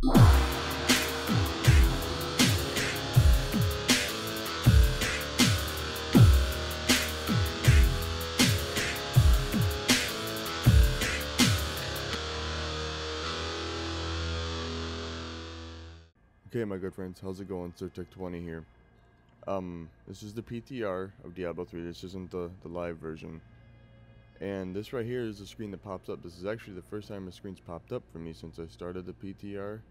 Okay, my good friends, how's it going? Tech20 here. This is the PTR of Diablo 3. This isn't the live version. And this right here is the screen that pops up. This is actually the first time a screen's popped up for me since I started the PTR.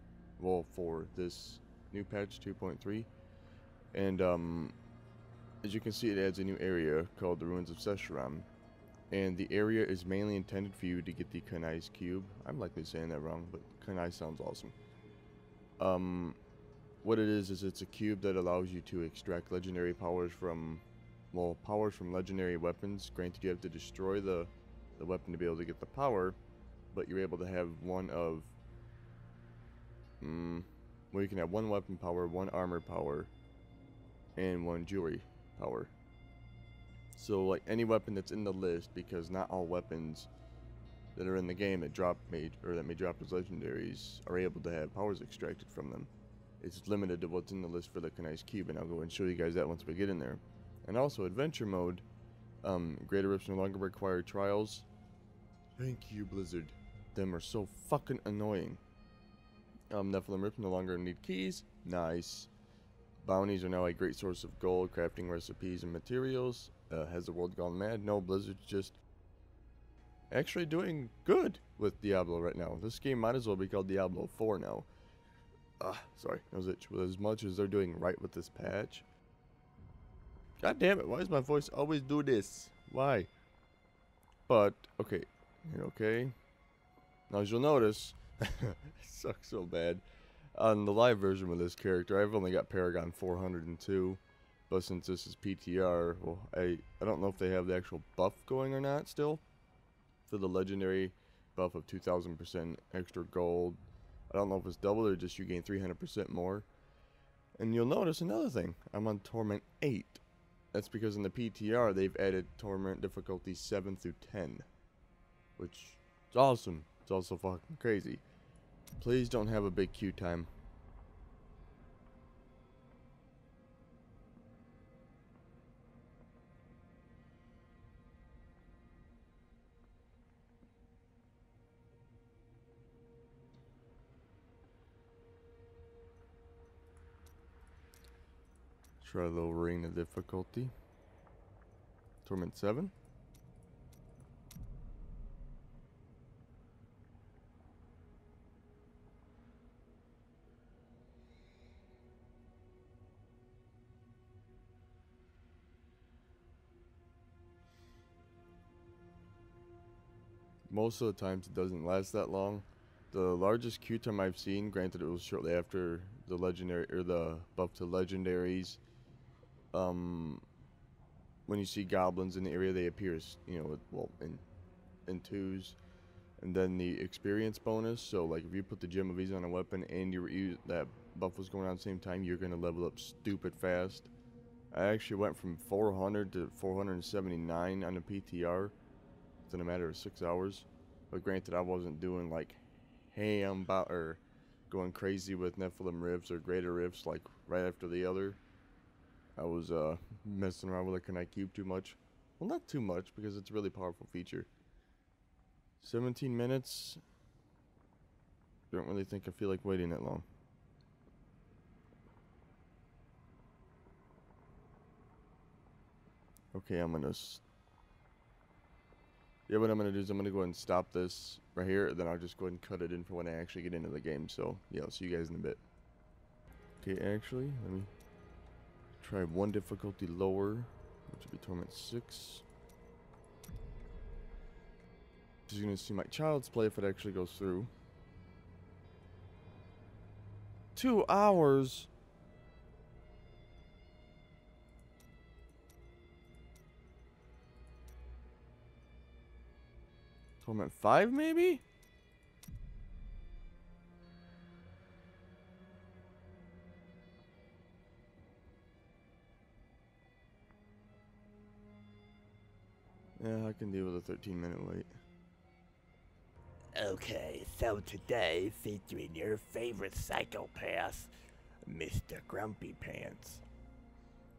Well, for this new patch 2.3. And as you can see, it adds a new area called the Ruins of Sesharam. And the area is mainly intended for you to get the Kanai's cube. I'm likely saying that wrong, but Kanai sounds awesome. What it is it's a cube that allows you to extract legendary powers from, well, powers from legendary weapons. Granted, you have to destroy the weapon to be able to get the power, but you're able to have one of, well, you can have one weapon power, one armor power, and one jewelry power. So, like, any weapon that's in the list, because not all weapons that are in the game that may drop as legendaries are able to have powers extracted from them. It's limited to what's in the list for the Kanai's cube, and I'll go and show you guys that once we get in there. And also, adventure mode, greater rifts no longer require trials. Thank you, Blizzard. Them are so fucking annoying. Nephilim rifts no longer need keys. Nice. Bounties are now a great source of gold, crafting recipes and materials. Has the world gone mad? No, Blizzard's just actually doing good with Diablo right now. This game might as well be called Diablo 4 now. Sorry, nose itch. With as much as they're doing right with this patch. God damn it, why does my voice always do this? Why? But, okay. Okay. Now, as you'll notice, it sucks so bad. On the live version with this character, I've only got Paragon 402. But since this is PTR, well, I don't know if they have the actual buff going or not still. For the legendary buff of 2000% extra gold. I don't know if it's double or just you gain 300% more. And you'll notice another thing. I'm on Torment 8. That's because in the PTR they've added Torment difficulty 7 through 10. Which is awesome. It's also fucking crazy. Please don't have a big queue time. Try lowering the difficulty. Torment 7. Most of the times it doesn't last that long. The largest queue time I've seen, granted it was shortly after the legendary or the buff to legendaries. When you see goblins in the area, they appear as, in twos. And then the experience bonus, so like if you put the Gem of Ease on a weapon and that buff was going on at the same time, you're going to level up stupid fast. I actually went from 400 to 479 on the PTR within a matter of 6 hours. But granted, I wasn't doing like or going crazy with Nephilim rifts or greater rifts like right after the other. I was messing around with the Kanai cube too much. Well, not too much because it's a really powerful feature. 17 minutes. Don't really think I feel like waiting that long. Okay, what I'm gonna do is I'm gonna go ahead and stop this right here, then I'll just go ahead and cut it in for when I actually get into the game. So yeah, I'll see you guys in a bit. Okay, actually, let me try one difficulty lower, which would be Torment 6. Just gonna see my Child's Play if it actually goes through. 2 hours. Torment 5 maybe? Yeah, I can deal with a 13-minute wait. Okay, so today, featuring your favorite psychopath, Mr. Grumpy Pants.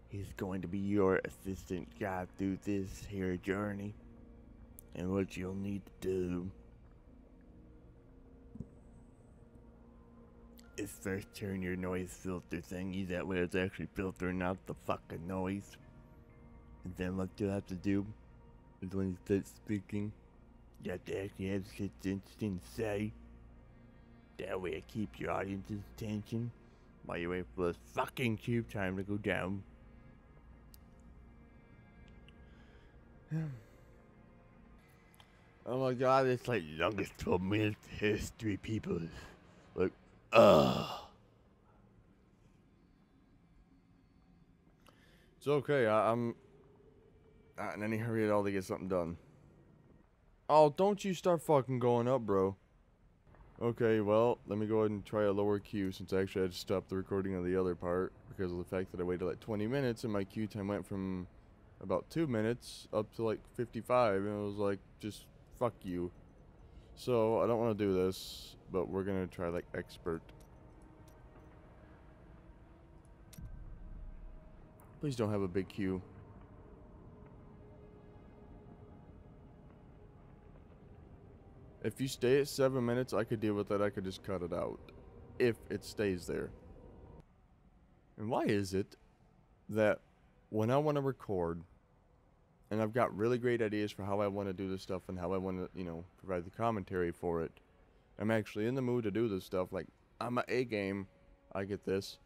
He's going to be your assistant guide through this here journey. And what you'll need to do is first turn your noise filter thingy, that way it's actually filtering out the fucking noise. And then what you'll have to do is when you start speaking, you have to actually have shit interesting to say. That way it keeps your audience's attention while you wait for this fucking cube time to go down. Oh my god, it's like longest 12 minutes history, people. Like, It's okay. I'm not in any hurry at all to get something done. Oh, don't you start fucking going up, bro. Okay, well, let me go ahead and try a lower queue since actually I just stopped the recording of the other part because of the fact that I waited like 20 minutes and my queue time went from about 2 minutes up to like 55, and it was like, just fuck you. So I don't want to do this, but we're gonna try like expert. Please don't have a big queue. If you stay at 7 minutes, I could deal with that. I could just cut it out if it stays there. And why is it that when I want to record and I've got really great ideas for how I want to do this stuff and how I want to, you know, provide the commentary for it, I'm actually in the mood to do this stuff, like I'm a A-game, I get this.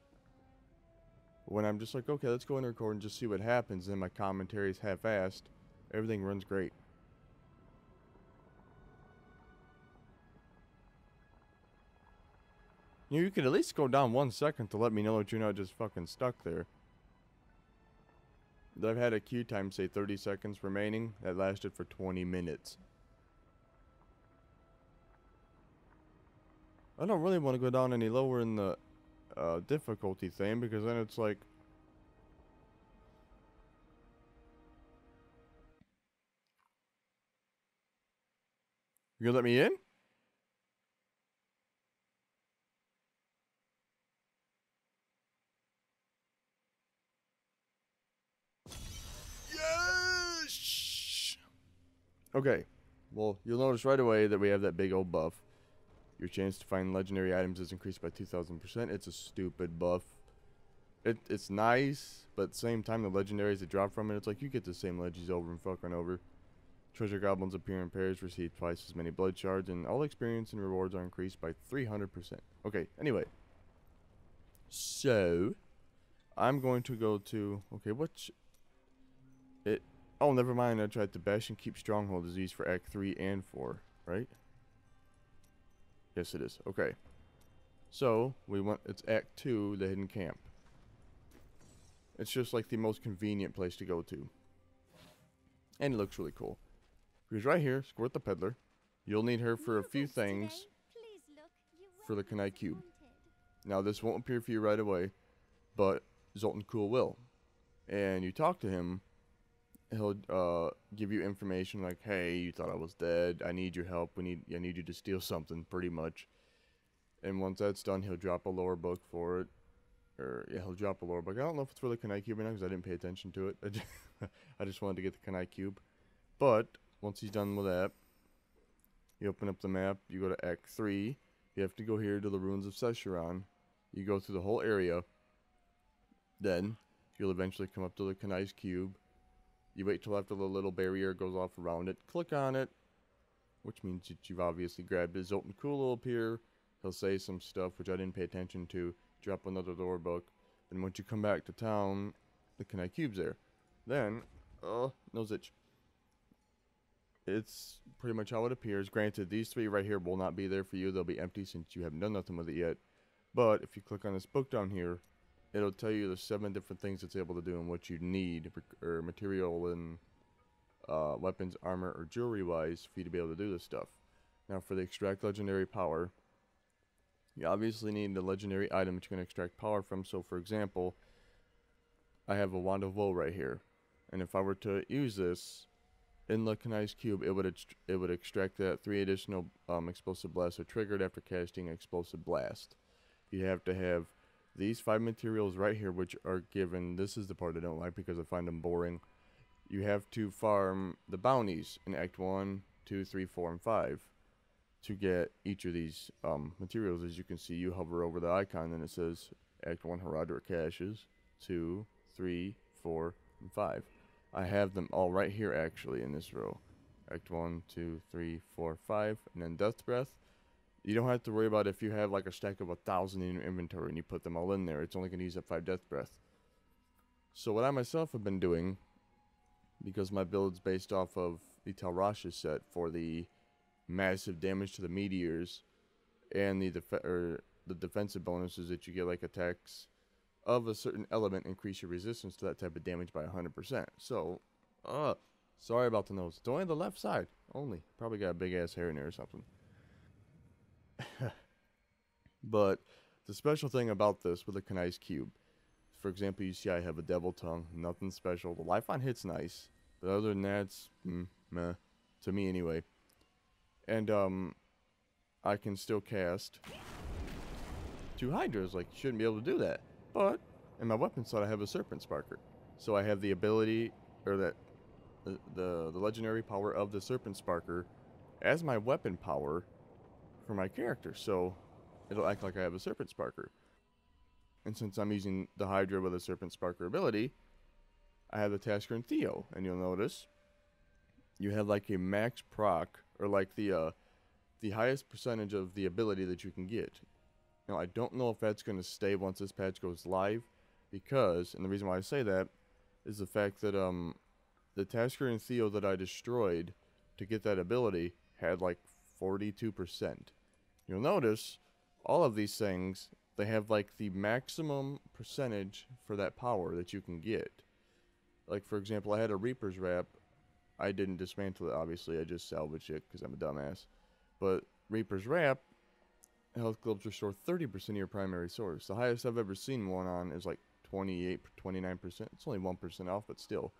When I'm just like, okay, let's go and record and just see what happens, and my commentary is half-assed, everything runs great. You could at least go down 1 second to let me know that you're not just fucking stuck there. I've had a queue time say 30 seconds remaining. That lasted for 20 minutes. I don't really want to go down any lower in the difficulty thing, because then it's like... You gonna let me in? Yes! Okay, well, you'll notice right away that we have that big old buff. Your chance to find legendary items is increased by 2,000%. It's a stupid buff. It's nice, but at the same time, the legendaries that drop from it, it's like you get the same legis over and fucking over. Treasure goblins appear in pairs, receive twice as many blood shards, and all experience and rewards are increased by 300%. Okay, anyway. So, I'm going to go to... Okay, what's... It... Oh, never mind. I tried to bash and keep stronghold disease for Act 3 and 4, right? Yes, it is. Okay. So, we went... It's Act 2, the hidden camp. It's just like the most convenient place to go to. And it looks really cool. Because right here, Squirt the Peddler. You'll need her for a few things for the Kanai Cube. Now, this won't appear for you right away, but Zoltan Cool will. And you talk to him, he'll give you information like, hey, you thought I was dead. I need your help. I need you to steal something, pretty much. And once that's done, he'll drop a lore book for it. Or, yeah, he'll drop a lore book. I don't know if it's for the Kanai Cube or not, because I didn't pay attention to it. I just wanted to get the Kanai Cube. But, once he's done with that, you open up the map, you go to Act 3. You have to go here to the Ruins of Sescheron. You go through the whole area. Then, you'll eventually come up to the Kanai's Cube. You wait till after the little barrier goes off around it. Click on it, which means that you've obviously grabbed it. Zoltan Cool will appear. He'll say some stuff, which I didn't pay attention to. Drop another lore book. Then once you come back to town, the Kanai Cube's there. Then, nose itch. It's pretty much how it appears. Granted, these three right here will not be there for you. They'll be empty since you haven't done nothing with it yet. But if you click on this book down here, it'll tell you the 7 different things it's able to do and what you need, or material and weapons, armor, or jewelry-wise for you to be able to do this stuff. Now, for the extract legendary power, you obviously need the legendary item that you can extract power from. So, for example, I have a Wand of Woe right here. And if I were to use this, in the Kanai's cube, it would extract that 3 additional explosive blasts are triggered after casting explosive blast. You have to have these 5 materials right here, which are given. This is the part I don't like because I find them boring. You have to farm the bounties in Act 1, 2, 3, 4, and 5 to get each of these materials. As you can see, you hover over the icon and it says Act 1 Herodric Caches, 2, 3, 4, and 5. I have them all right here actually in this row. Act 1, 2, 3, 4, 5, and then Death Breath. You don't have to worry about if you have like a stack of 1,000 in your inventory and you put them all in there. It's only going to use up 5 Death Breath. So what I myself have been doing, because my build's based off of the Talrasha set for the massive damage to the meteors and the defensive bonuses that you get, like attacks of a certain element increase your resistance to that type of damage by 100%. So, sorry about the nose. It's only the left side. Only. Probably got a big ass hair in there or something. But the special thing about this with the Kanai's cube, for example, you see I have a devil tongue. Nothing special. The life on hit's nice, but other than that, it's meh. To me anyway. And I can still cast 2 Hydras. Like, you shouldn't be able to do that. But in my weapon slot, I have a Serpent Sparker. So I have the ability, or that the legendary power of the Serpent Sparker as my weapon power for my character. So it'll act like I have a Serpent Sparker. And since I'm using the Hydra with a Serpent Sparker ability, I have the Tasker and Theo. And you'll notice you have like a max proc, or like the highest percentage of the ability that you can get. Now, I don't know if that's going to stay once this patch goes live, because, and the reason why I say that, is the fact that the Tasker and Theo that I destroyed to get that ability had like 42%. You'll notice, all of these things, they have like the maximum percentage for that power that you can get. Like, for example, I had a Reaper's Wrap. I didn't dismantle it, obviously, I just salvaged it because I'm a dumbass. But Reaper's Wrap, health globes restore 30% of your primary source. The highest I've ever seen one on is like 28, 29%. It's only 1% off, but still.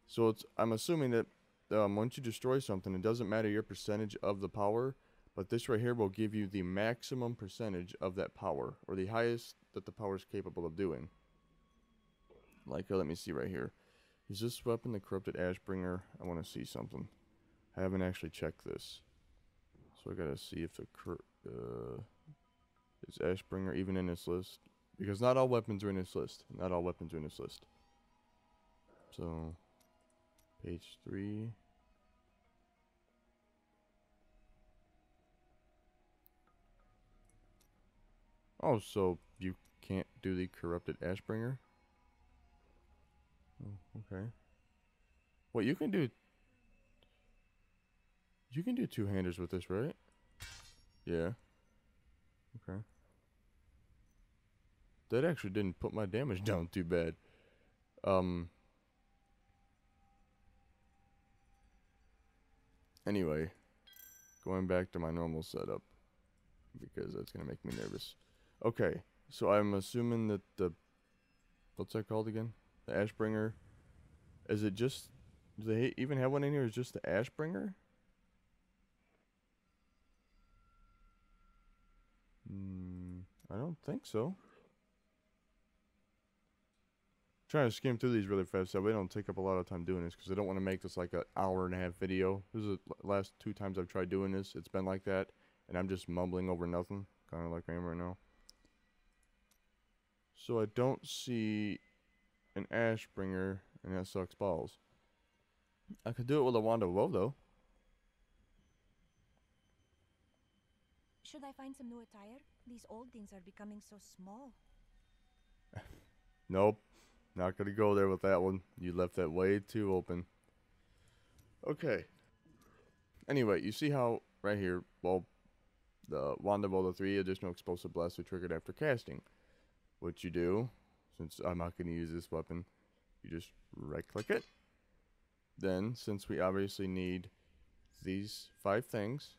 So I'm assuming that once you destroy something, it doesn't matter your percentage of the power, but this right here will give you the maximum percentage of that power, or the highest that the power is capable of doing. Like, let me see right here. Is this weapon the Corrupted Ashbringer? I want to see something. I haven't actually checked this. So I gotta see if the is Ashbringer even in this list? Because not all weapons are in this list. Not all weapons are in this list. So, page 3. Oh, so you can't do the Corrupted Ashbringer? Oh, okay. What you can do? You can do 2-handers with this, right? Yeah. Okay. That actually didn't put my damage down too bad. Anyway, going back to my normal setup, because that's gonna make me nervous. Okay, so I'm assuming that the, what's that called again? The Ashbringer. Is it just, do they even have one in here? Is just the Ashbringer? I don't think so. Trying to skim through these really fast so we don't take up a lot of time doing this, because I don't want to make this like an hour-and-a-half video. This is the last 2 times I've tried doing this. It's been like that, and I'm just mumbling over nothing, kind of like I am right now. So I don't see an Ashbringer, and that sucks balls. I could do it with a Wand of Woe, though. Should I find some new attire? These old things are becoming so small. Nope. Not gonna go there with that one. You left that way too open. Okay. Anyway, you see how right here, well, the Wand of Woe, 3 additional explosive blasts are triggered after casting. What you do, since I'm not gonna use this weapon, you just right-click it. Then, since we obviously need these 5 things,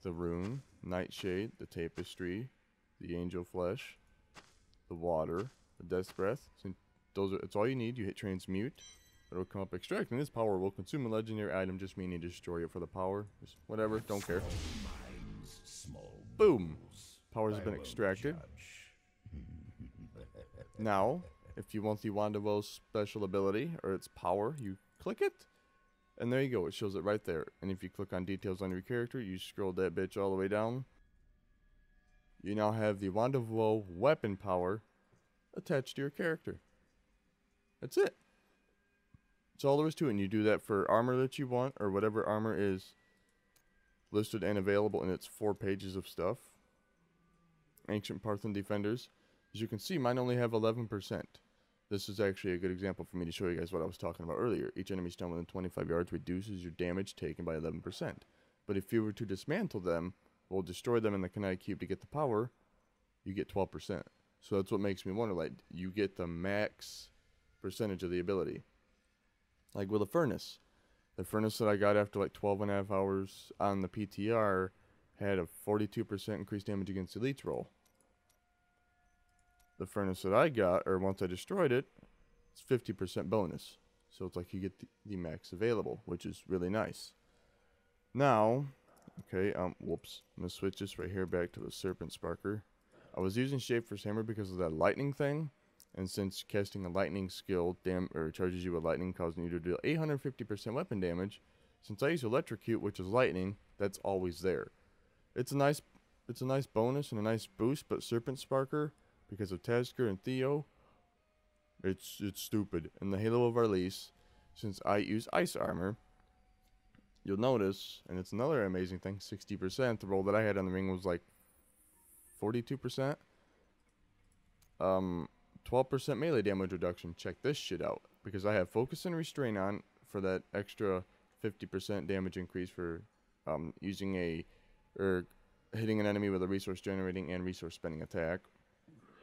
the rune, Nightshade, the tapestry, the angel flesh, the water, the death breath, since it's all you need. You hit transmute, It'll come up, extracting this power will consume a legendary item, just meaning destroy it for the power. Just whatever, don't care. Boom! Power has been extracted. Now, if you want the Wand of Woe's special ability, or its power, you click it. And there you go, it shows it right there. And if you click on details on your character, you scroll that bitch all the way down. You now have the Wand of Woe weapon power attached to your character. That's it. That's all there is to it. And you do that for armor that you want, or whatever armor is listed and available in its 4 pages of stuff. Ancient Parthian Defenders. As you can see, mine only have 11%. This is actually a good example for me to show you guys what I was talking about earlier. Each enemy stone within 25 yards reduces your damage taken by 11%. But if you were to dismantle them, or destroy them in the Kanai cube to get the power, you get 12%. So that's what makes me wonder, like, you get the max percentage of the ability. Like with a furnace. The furnace that I got after like 12.5 hours on the PTR had a 42% increased damage against Elite's roll. The furnace that I got, or once I destroyed it, it's 50% bonus. So it's like you get the max available, which is really nice. Now, okay, whoops. I'm going to switch this right here back to the Serpent Sparker. I was using Schaefer's Hammer because of that lightning thing. And since casting a lightning skill charges you with lightning, causing you to deal 850% weapon damage, since I use Electrocute, which is lightning, that's always there. It's a nice bonus and a nice boost, but Serpent Sparker, because of Tazker and Theo, it's stupid. And the Halo of Arlise, since I use Ice Armor, you'll notice, and it's another amazing thing, 60%. The roll that I had on the ring was like 42%. 12% melee damage reduction. Check this shit out. Because I have Focus and Restrain on for that extra 50% damage increase for hitting an enemy with a resource generating and resource spending attack.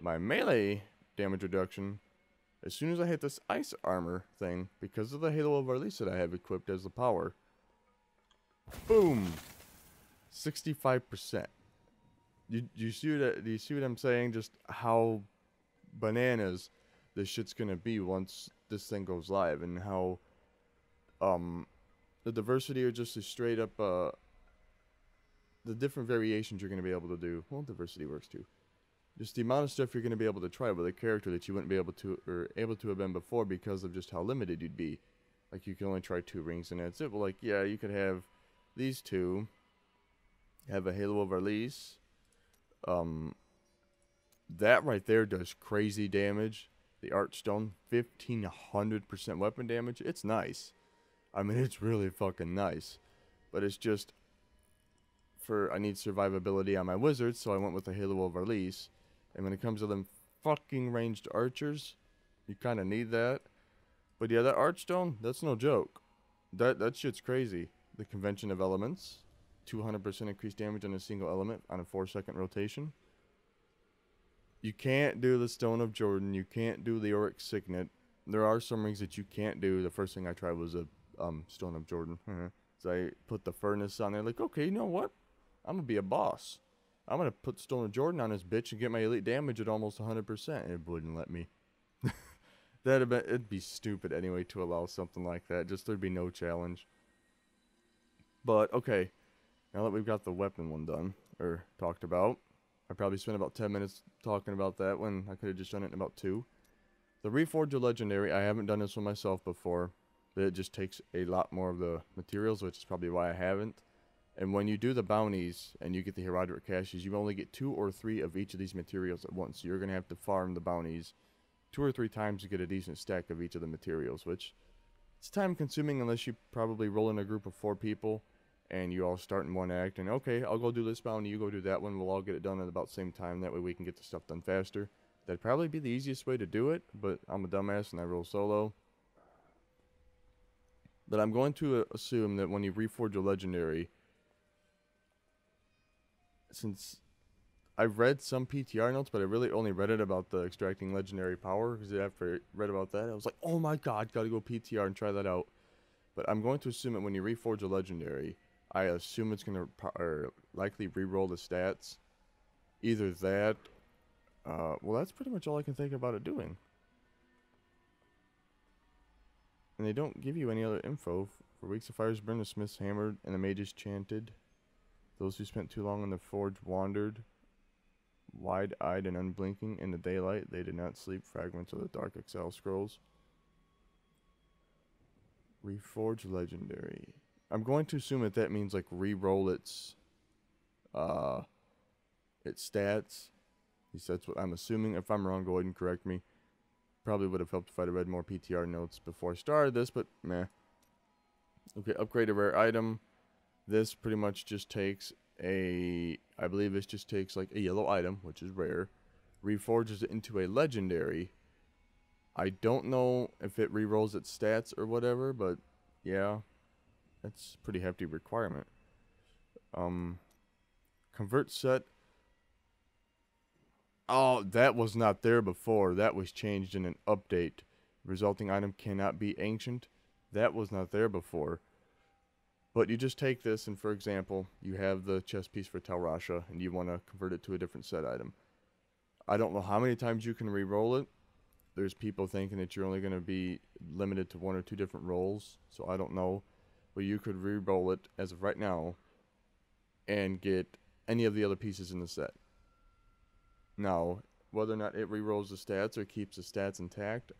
My melee damage reduction, as soon as I hit this Ice Armor thing, because of the Halo of Arlise that I have equipped as the power, boom! 65%. Do you see what I'm saying? Just how bananas this shit's gonna be once this thing goes live, and how the diversity, or just the straight up the different variations you're gonna be able to do. Well, diversity works too. Just the amount of stuff you're gonna be able to try with a character that you wouldn't be able to, or able to have been before, because of just how limited you'd be. Like, you can only try 2 rings and that's it. Well, like, yeah, you could have these two, have a Halo of Arlise. That right there does crazy damage. The Archstone, 1500% weapon damage. It's nice. I mean, it's really fucking nice. But it's just, I need survivability on my wizards, so I went with the Halo of Arlise. And when it comes to them fucking ranged archers, you kind of need that. But yeah, that Archstone, that's no joke. That shit's crazy. The Convention of Elements, 200% increased damage on a single element on a 4-second rotation. You can't do the Stone of Jordan. You can't do the Auric Signet. There are some rings that you can't do. The first thing I tried was a Stone of Jordan. So I put the furnace on there. Like, okay, you know what? I'm going to be a boss. I'm going to put Stone of Jordan on this bitch and get my elite damage at almost 100%. It wouldn't let me. It'd be stupid anyway to allow something like that. Just there'd be no challenge. But, okay. Now that we've got the weapon one done, or talked about, I probably spent about 10 minutes talking about that when I could have just done it in about 2. The Reforged Legendary, I haven't done this one myself before, but it just takes a lot more of the materials, which is probably why I haven't. And when you do the bounties and you get the Herodic caches, you only get 2 or 3 of each of these materials at once. So you're going to have to farm the bounties 2 or 3 times to get a decent stack of each of the materials, which it's time consuming unless you probably roll in a group of 4 people. And you all start in one act, and okay, I'll go do this bounty, you go do that one, we'll all get it done at about the same time, that way we can get the stuff done faster. That'd probably be the easiest way to do it, but I'm a dumbass and I roll solo. But I'm going to assume that when you reforge a legendary, since I've read some PTR notes, but I really only read it about the extracting legendary power, because after I read about that, I was like, oh my god, gotta go PTR and try that out. But I'm going to assume that when you reforge a legendary, I assume it's going to likely re-roll the stats. Either that, well, that's pretty much all I can think about it doing. And they don't give you any other info. For weeks the fires burned, the smiths hammered, and the mages chanted. Those who spent too long in the forge wandered, wide-eyed and unblinking in the daylight. They did not sleep. Fragments of the dark Excel scrolls. Reforge legendary. I'm going to assume that means like re-roll its stats. At least that's what I'm assuming. If I'm wrong, go ahead and correct me. Probably would have helped if I'd have read more PTR notes before I started this, but meh. Okay, upgrade a rare item. This pretty much just takes I believe this just takes like a yellow item, which is rare, reforges it into a legendary. I don't know if it re-rolls its stats or whatever, but yeah, that's a pretty hefty requirement. Convert set. Oh, that was not there before. That was changed in an update. Resulting item cannot be ancient. That was not there before. But you just take this, and for example, you have the chess piece for Tal Rasha, and you want to convert it to a different set item. I don't know how many times you can re-roll it. There's people thinking that you're only going to be limited to 1 or 2 different rolls, so I don't know. But you could re-roll it as of right now and get any of the other pieces in the set. Now, whether or not it re-rolls the stats or keeps the stats intact,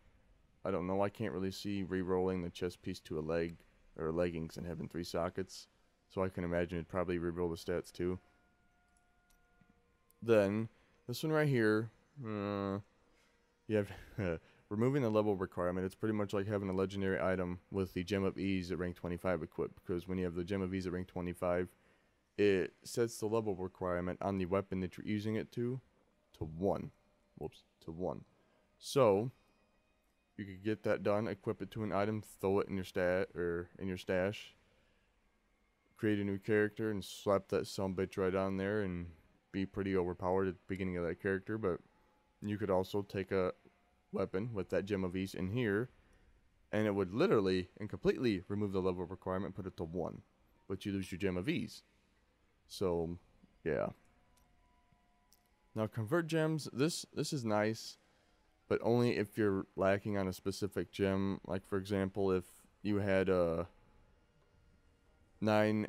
I don't know. I can't really see re-rolling the chess piece to a leg or leggings and having 3 sockets, so I can imagine it'd probably re-roll the stats too. Then, this one right here, you have removing the level requirement. It's pretty much like having a legendary item with the Gem of Ease at rank 25 equipped, because when you have the Gem of Ease at rank 25, it sets the level requirement on the weapon that you're using it to 1. Whoops, to 1. So, you could get that done, equip it to an item, throw it in your stash, create a new character, and slap that sumbitch right on there and be pretty overpowered at the beginning of that character. But you could also take a weapon with that Gem of Ease in here, and it would literally and completely remove the level requirement, put it to 1. But you lose your Gem of Ease. So, yeah. Now, convert gems, this is nice, but only if you're lacking on a specific gem. Like, for example, if you had 9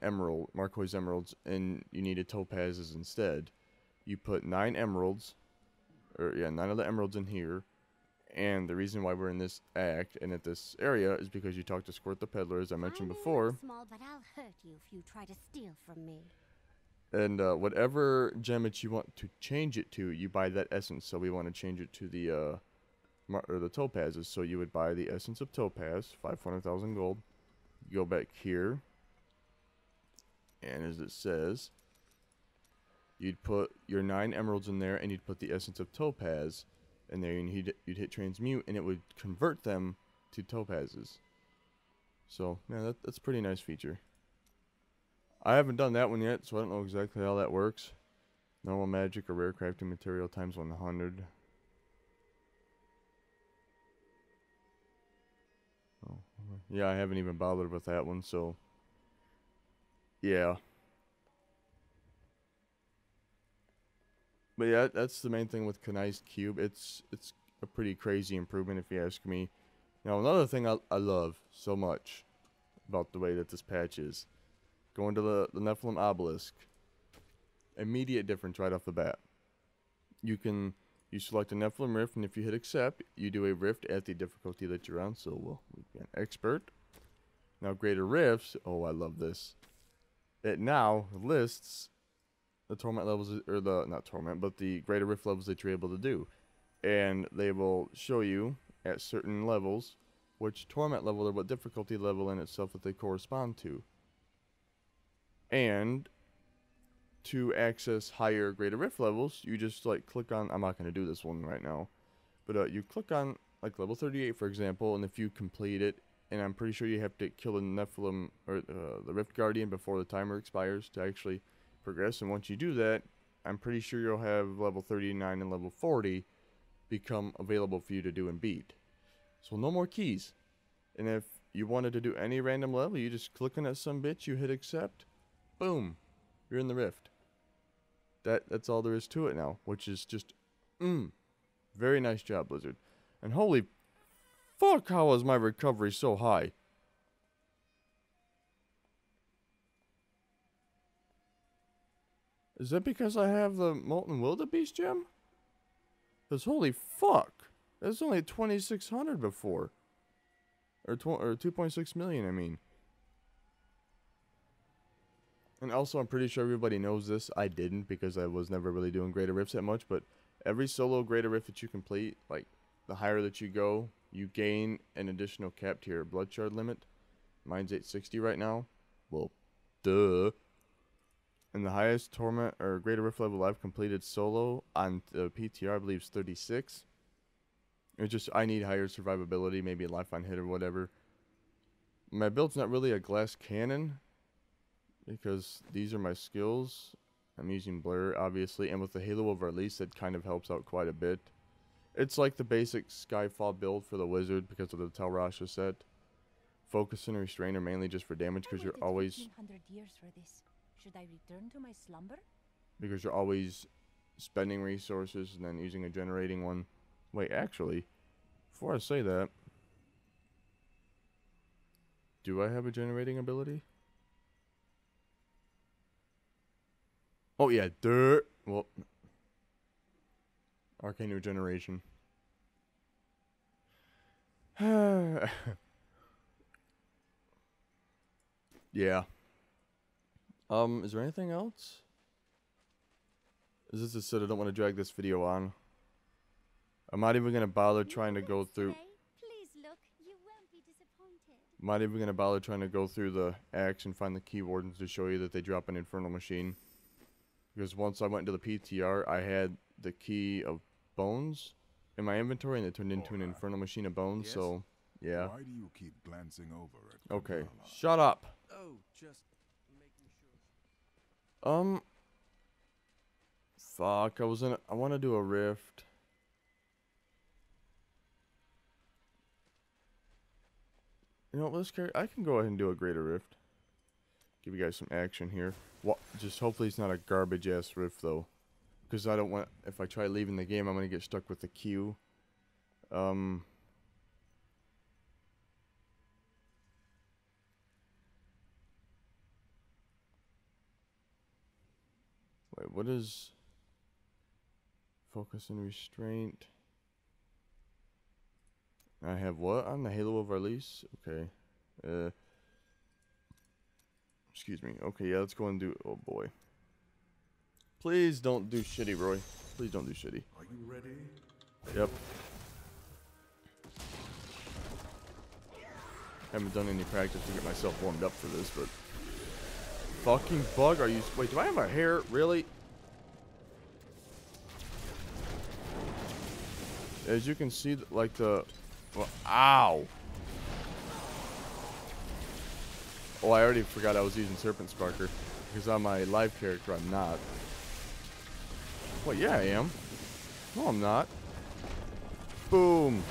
Marquise emeralds, and you needed topazes instead, you put 9 emeralds, 9 of the emeralds in here. And the reason why we're in this act and at this area is because you talked to Squirt the Peddler, as I mentioned before. Small, but I'll hurt you if you try to steal from me. And whatever gem that you want to change it to, you buy that essence. So we want to change it to the topazes. So you would buy the essence of topaz, 500,000 gold. You go back here, and as it says, you'd put your 9 emeralds in there, and you'd put the essence of topaz in there, and you'd hit transmute, and it would convert them to topazes. So yeah, that's a pretty nice feature. I haven't done that one yet, so I don't know exactly how that works. Normal magic or rare crafting material times 100. Oh, yeah, I haven't even bothered with that one, so yeah. But yeah, that's the main thing with Kanai's cube. It's a pretty crazy improvement if you ask me. Now, another thing I love so much about the way that this patch is, going to the Nephilim Obelisk, immediate difference right off the bat. You select a Nephilim Rift, and if you hit accept, you do a rift at the difficulty that you're on. So we've got expert. Now greater rifts, oh, I love this. It now lists the torment levels, or not torment, but the greater rift levels that you're able to do. And they will show you at certain levels which torment level or what difficulty level in itself that they correspond to. And to access higher greater rift levels, you just like click on, I'm not going to do this one right now, but you click on like level 38 for example, and if you complete it, and I'm pretty sure you have to kill the Nephilim or the Rift Guardian before the timer expires to actually progress, and once you do that, I'm pretty sure you'll have level 39 and level 40 become available for you to do and beat. So no more keys. And if you wanted to do any random level, you just click on that sumbitch, you hit accept, boom, you're in the Rift. That's all there is to it now, which is just very nice job, Blizzard. And holy fuck? How is my recovery so high? Is that because I have the Molten Wildebeest gem? Because holy fuck. That's only 2,600 before. Or 2.6 million, I mean. And also, I'm pretty sure everybody knows this. I didn't because I was never really doing Greater Rifts that much. But every solo Greater Rift that you complete, like, the higher that you go, you gain an additional capped tier blood shard limit. Mine's 860 right now. Well, duh. And the highest Torment or Greater Rift level I've completed solo on the PTR, I believe, is 36. It's just, I need higher survivability, maybe life on hit or whatever. My build's not really a glass cannon, because these are my skills. I'm using Blur, obviously, and with the Halo of Release, it kind of helps out quite a bit. It's like the basic Skyfall build for the Wizard, because of the Tel Rasha set. Focus and Restrain are mainly just for damage, because you're always... 1,500 years for this. Should I return to my slumber? Because you're always spending resources and then using a generating one. Wait, actually, before I say that, do I have a generating ability? Oh yeah, dirt. Well, Arcane Regeneration. Yeah. Is there anything else? Is this just that I don't want to drag this video on? I'm not even gonna bother trying to go through. Please look, you won't be disappointed. I'm not even gonna bother trying to go through the acts and find the key wardens to show you that they drop an Infernal Machine. Because once I went into the PTR, I had the key of bones in my inventory, and it turned into an Infernal Machine of bones. Yes? So, yeah. Why do you keep glancing over at Okay, Kamala? shut up. Oh, just making sure. Fuck. I want to do a rift. You know what, I can go ahead and do a Greater Rift. Give you guys some action here. What? Just hopefully it's not a garbage ass rift though, because I don't want. If I try leaving the game, I'm gonna get stuck with the queue. Wait, what is focus and restraint? I have what on the Halo of Release? Okay. Excuse me. Okay, yeah, let's go and do... Oh, boy. Please don't do shitty, Roy. Please don't do shitty. Are you ready? Yep. Haven't done any practice to get myself warmed up for this, but... Fucking bug, are you... Wait, do I have a hair? Really? As you can see, like the... Well, ow! Oh, I already forgot I was using Serpent Sparker. Because on my live character, I'm not. Well, yeah, I am. No, I'm not. Boom!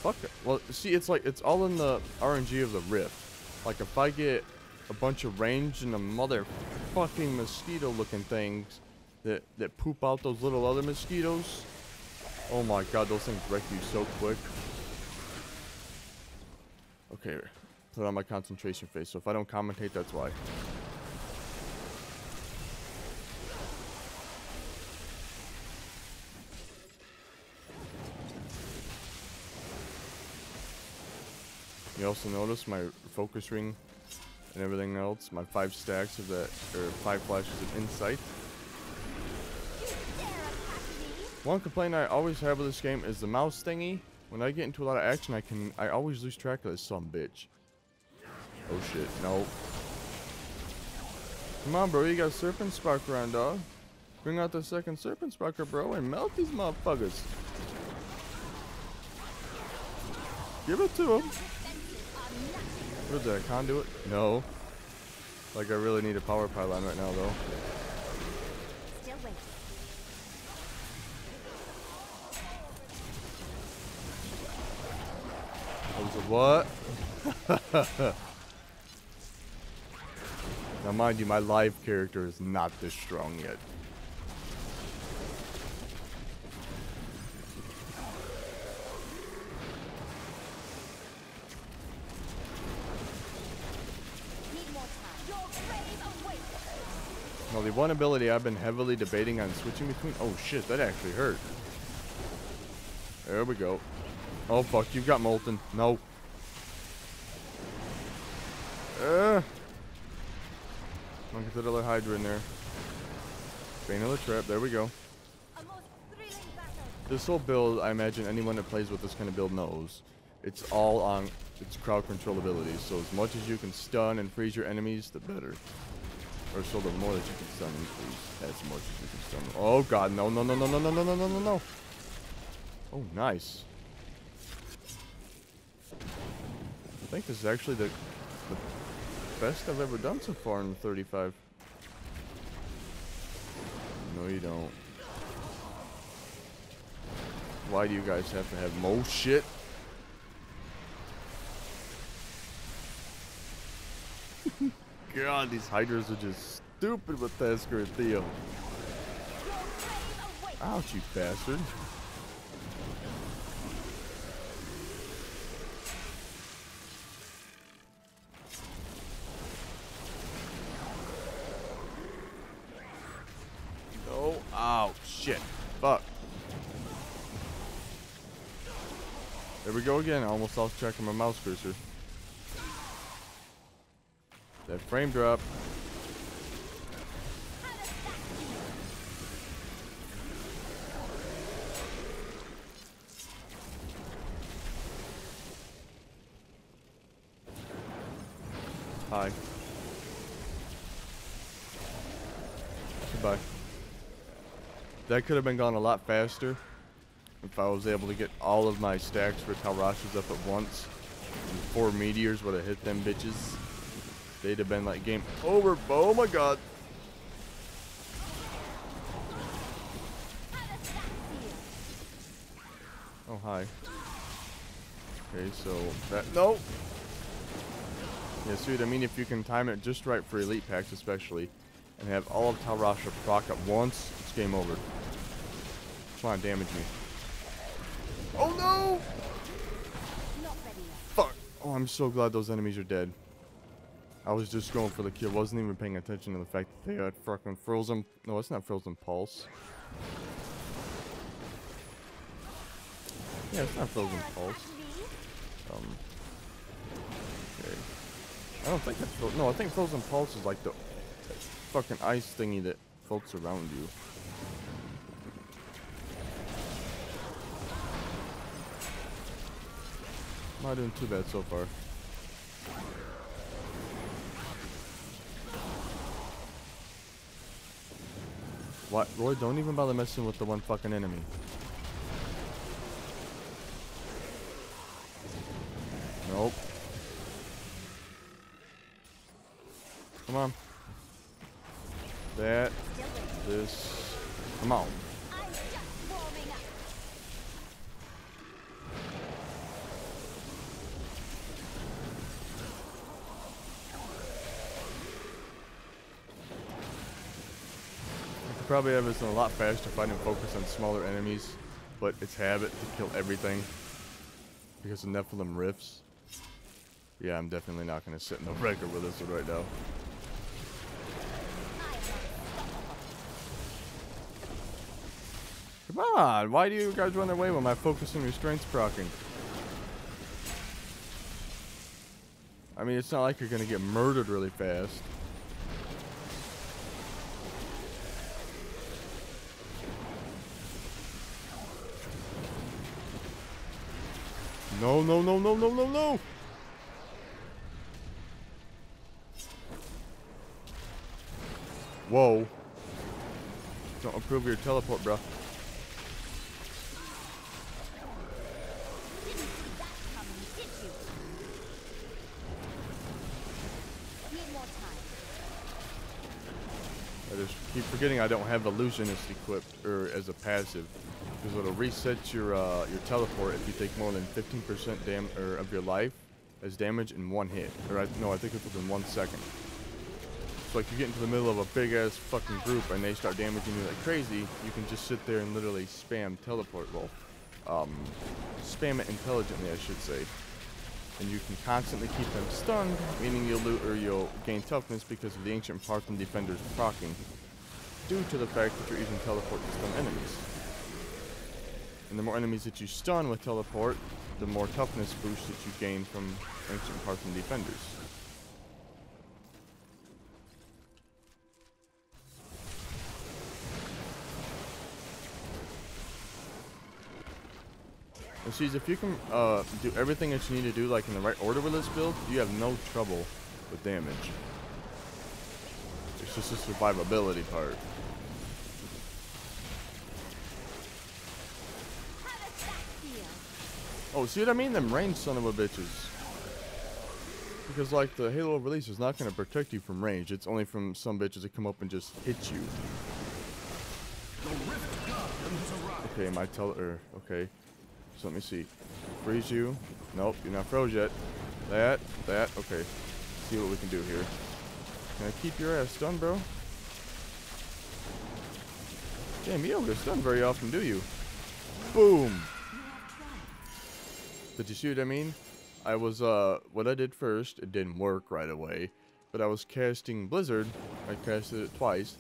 Fuck it. Well, see, it's like, it's all in the RNG of the Rift. Like, if I get a bunch of range and the motherfucking mosquito-looking things that poop out those little other mosquitoes. Oh my god, those things wreck you so quick. Okay, put on my concentration face, so if I don't commentate, that's why. You also notice my focus ring and everything else, my 5 stacks of that, or 5 flashes of insight. One complaint I always have with this game is the mouse thingy. When I get into a lot of action, I always lose track of this sumbitch. Oh shit, no. Come on, bro, you got Serpent Sparker on, dog. Bring out the second Serpent Sparker, bro, and melt these motherfuckers. Give it to him. What is that, a conduit? No. Like, I really need a power pylon right now, though. Still waiting. What? Now mind you, my live character is not this strong yet. Well, the one ability I've been heavily debating on switching between... Oh, shit, that actually hurt. There we go. Oh, fuck, you've got Molten. No. I'll get that other Hydra in there. Bane of the Trap, there we go. A most thrilling battle. This whole build, I imagine anyone that plays with this kind of build knows. It's all on its crowd control abilities. So as much as you can stun and freeze your enemies, the better. Or so the more that you can stun and freeze. As much as you can stun. Oh god, no, no, no, no, no, no, no, no, no, no, no. Oh, nice. I think this is actually the best I've ever done so far in 35. No, you don't. Why do you guys have to have more shit? God, these Hydras are just stupid with Tasker and Theo. Ouch, you bastard. No. Ow, shit. Fuck. There we go again. I almost lost track of my mouse cursor. That frame drop. Hi. Goodbye. That could have been gone a lot faster if I was able to get all of my stacks for Talrashas up at once. And 4 meteors would have hit them bitches. They'd have been like game over. Oh my god. Oh, hi. Okay, so that, no. Yeah, sweet. I mean, if you can time it just right for elite packs especially, and have all of Talrasha proc at once, it's game over. Come on, damage me. Oh no! Fuck. Oh, I'm so glad those enemies are dead. I was just going for the kill. Wasn't even paying attention to the fact that they had fucking frozen. No, it's not frozen pulse. Yeah, it's not frozen pulse. Okay. I don't think that's no. I think frozen pulse is like the fucking ice thingy that floats around you. I'm not doing too bad so far. What? Roy, don't even bother messing with the one fucking enemy. Nope. Come on. That. This. Come on. Probably have this a lot faster if I didn't focus on smaller enemies, but it's habit to kill everything because of Nephilim rifts. Yeah, I'm definitely not going to sit in the breaker with this one right now. Come on, why do you guys run away when my focus and restraints proccing? I mean, it's not like you're going to get murdered really fast. No, no, no, no, no, no, no! Whoa. Don't improve your teleport, bro. I just keep forgetting I don't have Illusionist equipped, or as a passive. Because it'll reset your teleport if you take more than 15% of your life as damage in one hit. Or no, I think it's within 1 second. So like you get into the middle of a big ass fucking group and they start damaging you like crazy, you can just sit there and literally spam teleport. Well, spam it intelligently, I should say. And you can constantly keep them stunned, meaning you'll gain toughness because of the ancient Parthan defenders proccing. due to the fact that you're using teleport to stun enemies. And the more enemies that you stun with teleport, the more toughness boost that you gain from Ancient Parthian defenders. And see, if you can do everything that you need to do, like in the right order with this build, you have no trouble with damage. It's just the survivability part. Oh, see what I mean? Them range son of a bitches. Because like the Halo release is not going to protect you from range. It's only from some bitches that come up and just hit you. Okay, okay. So let me see. Freeze you. Nope, you're not froze yet. That. Okay. See what we can do here. Can I keep your ass stunned, bro? Damn, you don't get stunned very often, do you? Boom! But you see what I mean? I was, what I did first, it didn't work right away. But I was casting Blizzard. I casted it twice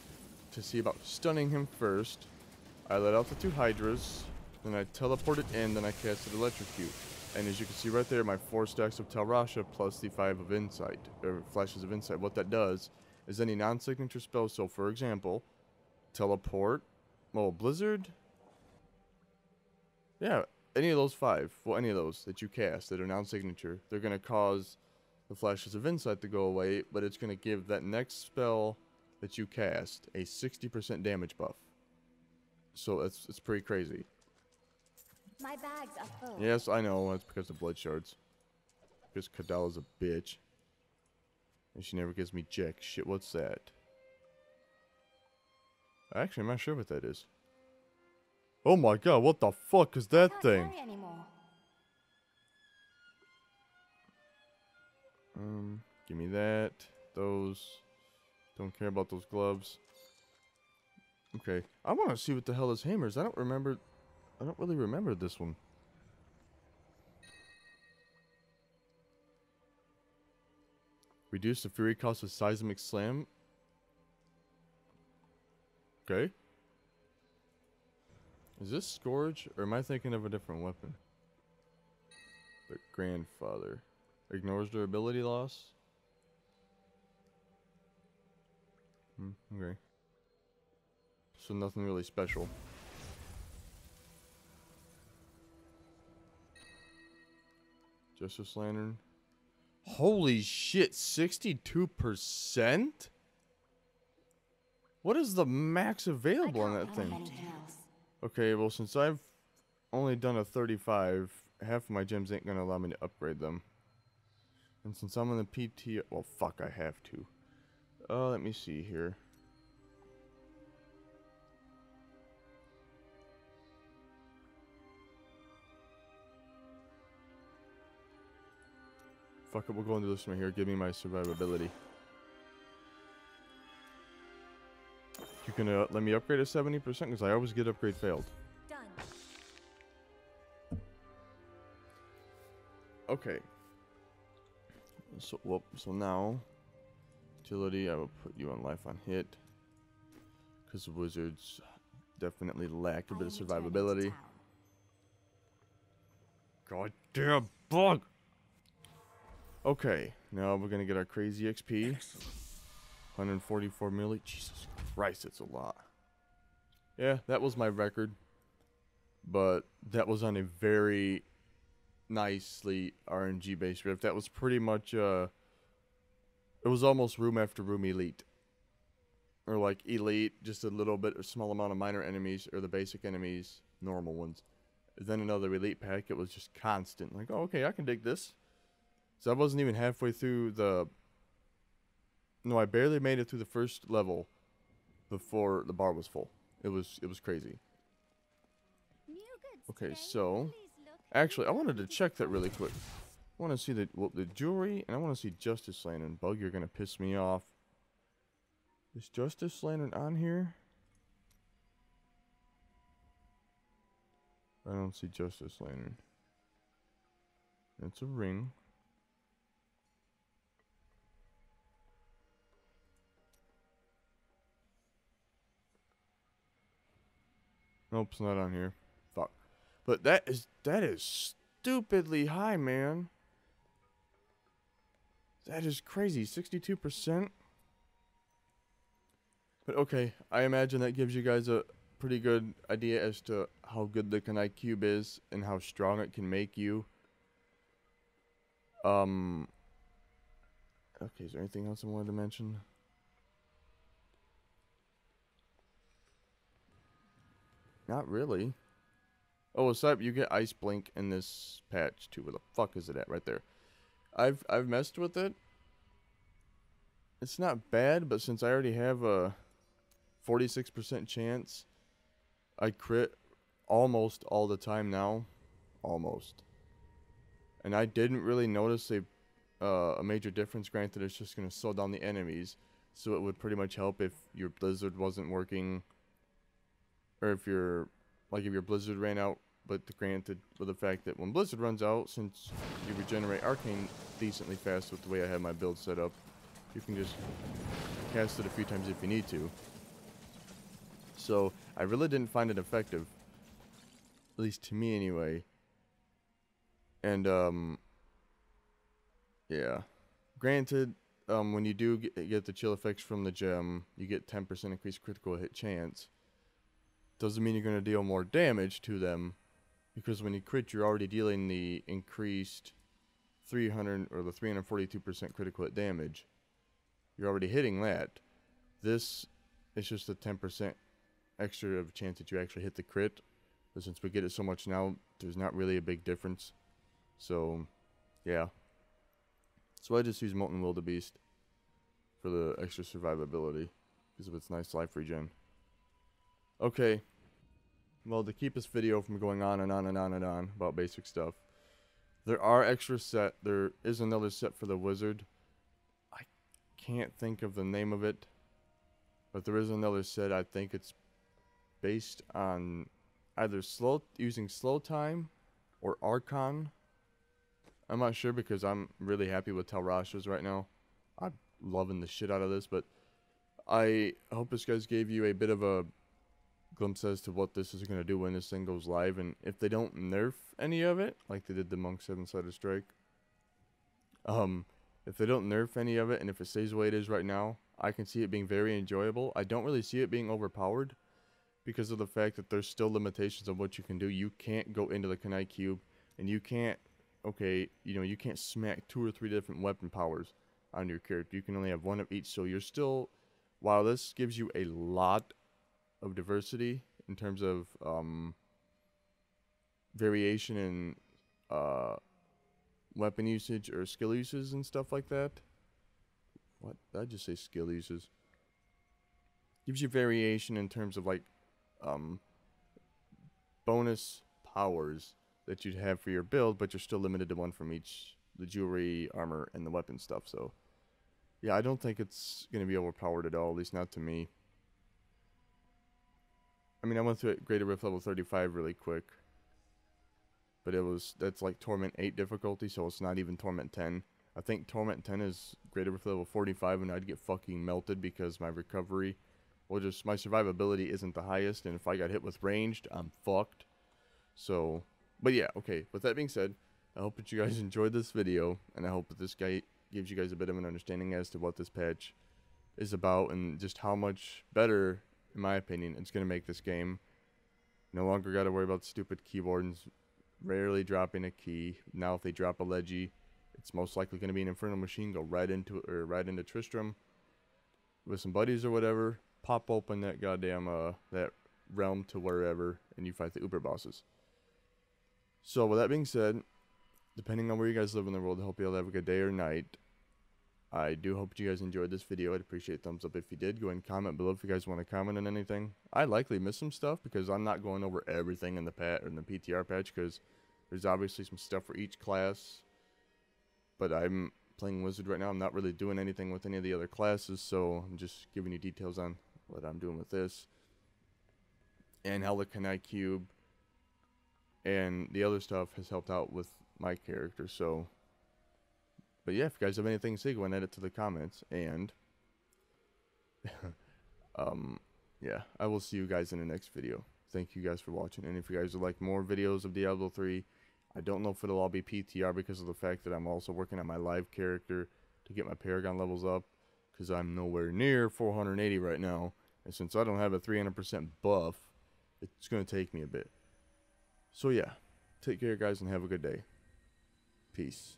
to see about stunning him first. I let out the 2 Hydras. Then I teleported in, then I casted Electrocute. And as you can see right there, my 4 stacks of Talrasha plus the 5 of Insight, or Flashes of Insight. What that does is any non-signature spells, so for example, Teleport, well, Blizzard, yeah, any of those 5, well, any of those that you cast that are non-signature, they're going to cause the Flashes of Insight to go away, but it's going to give that next spell that you cast a 60% damage buff. So it's pretty crazy. My bags are full. Yes, I know. That's because of blood shards. Because Kadala's a bitch. And she never gives me jack shit. What's that? Actually, I'm not sure what that is. Oh my god, what the fuck is that thing? Carry anymore. Give me that. Those. Don't care about those gloves. Okay. I want to see what the hell this hammer is. I don't really remember this one. Reduce the fury cost of seismic slam. Okay. Is this Scourge, or am I thinking of a different weapon? The grandfather. Ignores durability loss. Okay. So nothing really special. Justice Lantern. Holy shit, 62%? What is the max available on that thing? Okay, well, since I've only done a 35, half of my gems ain't gonna allow me to upgrade them. And since I'm in the PTR, well, fuck, I have to. Let me see here. Fuck it, we'll go into this one here. Give me my survivability. You can let me upgrade at 70% because I always get upgrade failed. Done. Okay. So now, utility, I will put you on life on hit because the wizards definitely lack a bit of survivability. God damn bug! Okay, now we're gonna get our crazy XP. 144 milli. Jesus Christ, it's a lot. Yeah, that was my record. But that was on a very nicely RNG based rift. That was pretty much it was almost room after room elite. Or like elite, just a little bit, a small amount of minor enemies, or the basic enemies, normal ones. Then another elite pack, it was just constant. Like, oh, okay, I can dig this. So I wasn't even halfway through the... No, I barely made it through the first level before the bar was full. It was crazy. Okay, so... Actually, I wanted to check that really quick. I want to see the jewelry, and I want to see Justice Lantern. Bug, you're going to piss me off. Is Justice Lantern on here? I don't see Justice Lantern. It's a ring. Nope, it's not on here. Fuck. But that is stupidly high, man. That is crazy. 62%. But okay, I imagine that gives you guys a pretty good idea as to how good the Kanai cube is and how strong it can make you. Okay, is there anything else I wanted to mention? Not really. Oh, aside, you get Ice Blink in this patch too. Where the fuck is it at? Right there. I've messed with it. It's not bad, but since I already have a 46% chance, I crit almost all the time now. Almost. And I didn't really notice a major difference. Granted, it's just going to slow down the enemies. So it would pretty much help if your Blizzard wasn't working. Or if your Blizzard ran out. But granted, with the fact that when Blizzard runs out, since you regenerate Arcane decently fast with the way I have my build set up, you can just cast it a few times if you need to. So, I really didn't find it effective. At least to me anyway. And, yeah. Granted, when you do get the chill effects from the gem, you get 10% increased critical hit chance. Doesn't mean you're going to deal more damage to them. Because when you crit, you're already dealing the increased 300 or the 342% critical hit damage. You're already hitting that. This is just a 10% extra of a chance that you actually hit the crit. But since we get it so much now, there's not really a big difference. So, yeah. So I just use Molten Wildebeest for the extra survivability because of its nice life regen. Okay. Well, to keep this video from going on and on and on and on about basic stuff, there are extra set. There is another set for the wizard. I can't think of the name of it, but there is another set. I think it's based on either using slow time or Archon. I'm not sure because I'm really happy with how Rosh is right now. I'm loving the shit out of this, but I hope this guys gave you a bit of a glimpse as to what this is going to do when this thing goes live, and if they don't nerf any of it like they did the Monk 7-sided strike, if they don't nerf any of it and if it stays the way it is right now, I can see it being very enjoyable. I don't really see it being overpowered because of the fact that there's still limitations on what you can do. You can't go into the Kanai cube and you can't, you can't smack 2 or 3 different weapon powers on your character. You can only have one of each, so you're still, while this gives you a lot of diversity in terms of variation in weapon usage or skill uses and stuff like that. What did I just say? Skill uses gives you variation in terms of like bonus powers that you'd have for your build, but you're still limited to one from each, the jewelry, armor, and the weapon stuff. So yeah, I don't think it's gonna be overpowered at all, at least not to me. I mean, I went through it Greater Rift level 35 really quick. But that's like Torment 8 difficulty, so it's not even Torment 10. I think Torment 10 is Greater Rift level 45, and I'd get fucking melted because my recovery, well, just my survivability isn't the highest, and if I got hit with ranged, I'm fucked. So, but yeah, okay. With that being said, I hope that you guys enjoyed this video, and I hope that this guy gives you guys a bit of an understanding as to what this patch is about, and just how much better, in my opinion, it's going to make this game. No longer got to worry about stupid keyboards rarely dropping a key. Now if they drop a Leggy, it's most likely going to be an Infernal Machine, go right into it, or right into Tristram with some buddies or whatever, pop open that goddamn that realm to wherever, and you fight the Uber bosses. So with that being said, depending on where you guys live in the world, I hope you all have a good day or night. I do hope you guys enjoyed this video. I'd appreciate a thumbs up if you did. Go ahead and comment below if you guys want to comment on anything. I likely missed some stuff because I'm not going over everything in the PTR patch because there's obviously some stuff for each class. But I'm playing Wizard right now. I'm not really doing anything with any of the other classes, so I'm just giving you details on what I'm doing with this. And how the Kanai Cube and the other stuff has helped out with my character, so... But yeah, if you guys have anything to say, go and add it to the comments. And, yeah, I will see you guys in the next video. thank you guys for watching. And if you guys would like more videos of Diablo 3, I don't know if it'll all be PTR because of the fact that I'm also working on my live character to get my Paragon levels up, because I'm nowhere near 480 right now. And since I don't have a 300% buff, it's going to take me a bit. So yeah, take care guys and have a good day. Peace.